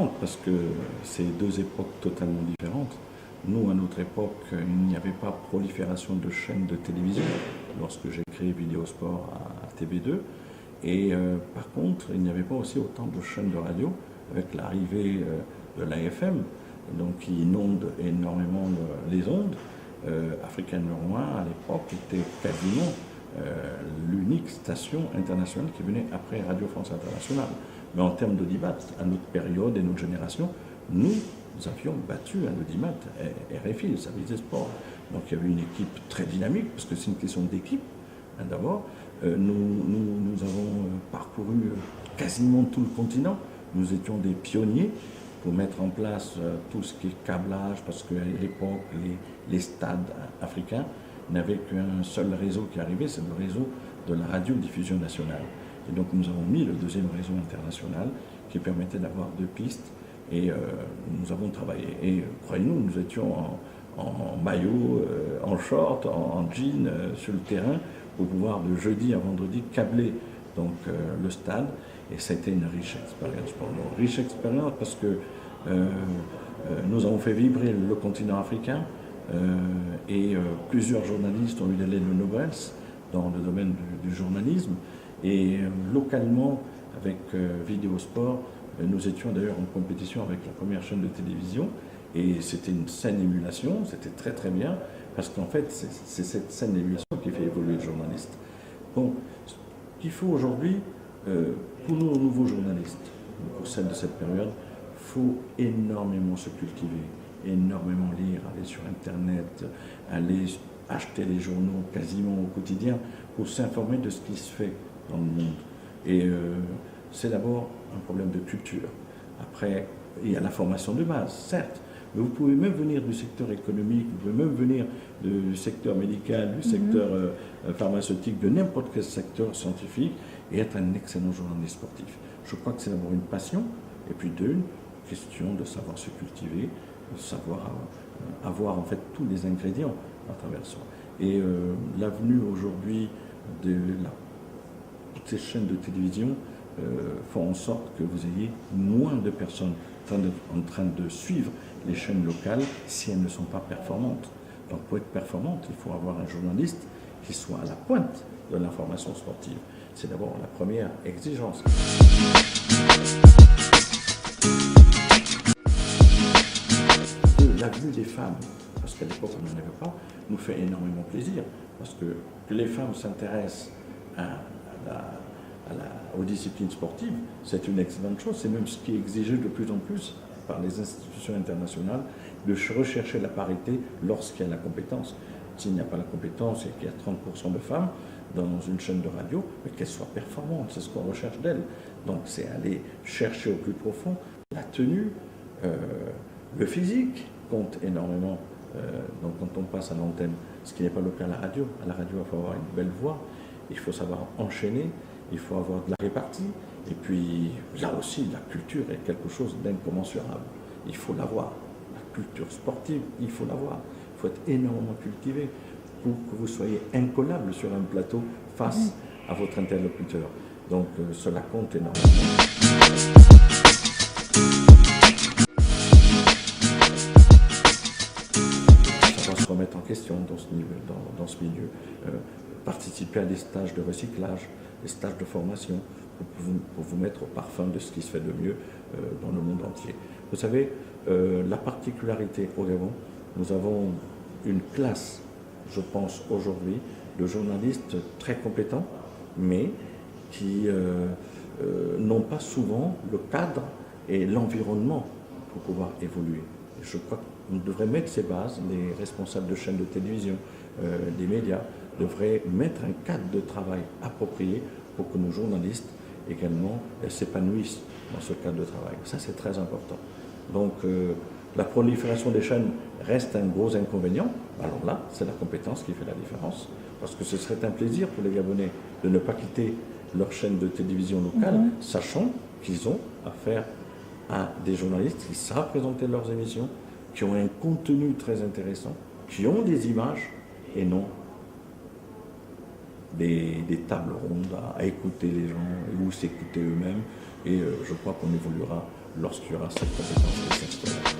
différentes parce que c'est deux époques totalement différentes. Nous, à notre époque, il n'y avait pas prolifération de chaînes de télévision lorsque j'ai créé Vidéosport à TV2. Et par contre, il n'y avait pas aussi autant de chaînes de radio avec l'arrivée de l'AFM, donc qui inonde énormément les ondes. Africa numéro 1 à l'époque était quasiment l'unique station internationale qui venait après Radio France Internationale. Mais en termes d'audimat, à notre période et notre génération, nous avions battu un audimat, RFI, le service des sports. Donc il y avait une équipe très dynamique, parce que c'est une question d'équipe, hein, d'abord. Nous avons parcouru quasiment tout le continent. Nous étions des pionniers pour mettre en place tout ce qui est câblage, parce qu'à l'époque, les stades africains n'avaient qu'un seul réseau qui arrivait, c'est le réseau de la radiodiffusion nationale. Et donc nous avons mis le deuxième réseau international qui permettait d'avoir deux pistes et nous avons travaillé. Et croyez-nous, nous étions en maillot, en short, en jean sur le terrain pour pouvoir de jeudi à vendredi câbler donc, le stade. Et ça a été une riche expérience pour nous. Riche expérience parce que nous avons fait vibrer le continent africain et plusieurs journalistes ont eu des lettres de noblesse dans le domaine du journalisme. Et localement, avec Vidéosport, nous étions d'ailleurs en compétition avec la première chaîne de télévision. Et c'était une saine émulation, c'était très très bien, parce qu'en fait, c'est cette saine émulation qui fait évoluer le journaliste. Donc, ce qu'il faut aujourd'hui, pour nous, nouveaux journalistes, pour celle de cette période, il faut énormément se cultiver, énormément lire, aller sur Internet, aller acheter les journaux quasiment au quotidien pour s'informer de ce qui se fait dans le monde. Et c'est d'abord un problème de culture. Après, il y a la formation de base, certes, mais vous pouvez même venir du secteur économique, vous pouvez même venir du secteur médical, du secteur pharmaceutique, de n'importe quel secteur scientifique et être un excellent journaliste sportif. Je crois que c'est d'abord une passion, et puis une question de savoir se cultiver, de savoir avoir en fait tous les ingrédients à travers soi. Et l'avenue aujourd'hui de toutes ces chaînes de télévision font en sorte que vous ayez moins de personnes en train de suivre les chaînes locales si elles ne sont pas performantes. Donc pour être performante, il faut avoir un journaliste qui soit à la pointe de l'information sportive. C'est d'abord la première exigence. L'avenue des femmes, parce qu'à l'époque on n'en avait pas, nous fait énormément plaisir, parce que les femmes s'intéressent aux disciplines sportives, c'est une excellente chose, c'est même ce qui est exigé de plus en plus par les institutions internationales, de rechercher la parité lorsqu'il y a la compétence. S'il n'y a pas la compétence et qu'il y a 30% de femmes dans une chaîne de radio, mais qu'elles soient performantes, c'est ce qu'on recherche d'elles. Donc c'est aller chercher au plus profond la tenue, le physique compte énormément. Donc quand on passe à l'antenne, ce qui n'est pas le cas à la radio. À la radio, il faut avoir une belle voix, il faut savoir enchaîner, il faut avoir de la répartie. Et puis là aussi, la culture est quelque chose d'incommensurable. Il faut l'avoir. La culture sportive, il faut l'avoir. Il faut être énormément cultivé pour que vous soyez incollable sur un plateau face à votre interlocuteur. Donc cela compte énormément. Ça va se remettre en question dans ce milieu. Participer à des stages de recyclage, des stages de formation, pour vous mettre au parfum de ce qui se fait de mieux dans le monde entier. Vous savez, la particularité au Gabon, nous avons une classe, je pense aujourd'hui, de journalistes très compétents, mais qui n'ont pas souvent le cadre et l'environnement pour pouvoir évoluer. Je crois qu'on devrait mettre ces bases, les responsables de chaînes de télévision, des médias, devraient mettre un cadre de travail approprié pour que nos journalistes également s'épanouissent dans ce cadre de travail. Ça, c'est très important. Donc, la prolifération des chaînes reste un gros inconvénient. Alors là, c'est la compétence qui fait la différence. Parce que ce serait un plaisir pour les Gabonais de ne pas quitter leur chaîne de télévision locale, sachant qu'ils ont affaire à des journalistes qui savent présenter leurs émissions, qui ont un contenu très intéressant, qui ont des images et non des tables rondes à écouter les gens ou s'écouter eux-mêmes. Et je crois qu'on évoluera lorsqu'il y aura cette compétence qui s'installe.